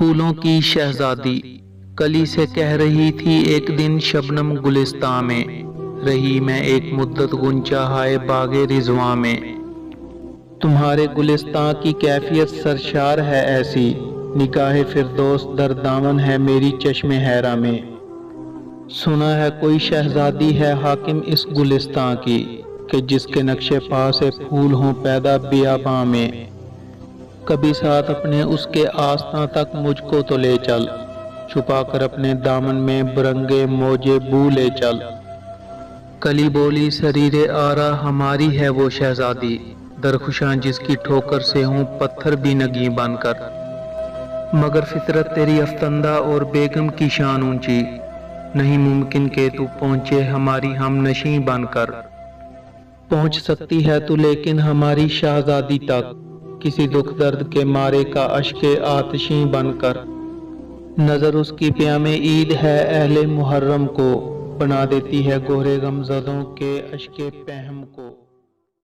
پھولوں کی شہزادی کلی سے کہہ رہی تھی ایک دن شبنم گلستاں میں، رہی میں ایک مدت غنچہ ہائے باغ رضواں میں۔ تمہارے گلستاں کی کیفیت سرشار ہے ایسی، نگاہ فردوس در دامن ہے میری چشم حیرا میں۔ سنا ہے کوئی شہزادی ہے حاکم اس گلستاں کی، کہ جس کے نقش پا سے پھول ہوں پیدا بیاباں میں۔ کبھی ساتھ اپنے اس کے آستاں تک مجھ کو تو لے چل، چھپا کر اپنے دامن میں برنگے موجے بو لے چل۔ کلی بولی سریر آرا ہماری ہے وہ شہزادی، درخشاں جس کی ٹھوکر سے ہوں پتھر بھی نگیں بن کر۔ مگر فطرت تیری افتندہ اور بیگم کی شان اونچی، نہیں ممکن کہ تو پہنچے ہماری ہم نشیں بن کر۔ پہنچ سکتی ہے تو لیکن ہماری شہزادی تک، کسی دکھ درد کے مارے کا اشک آتشیں بن کر۔ نظر اس کی پیام عید ہے اہل محرم کو، بنا دیتی ہے گہرے غم زدوں کے اشک پہم کو۔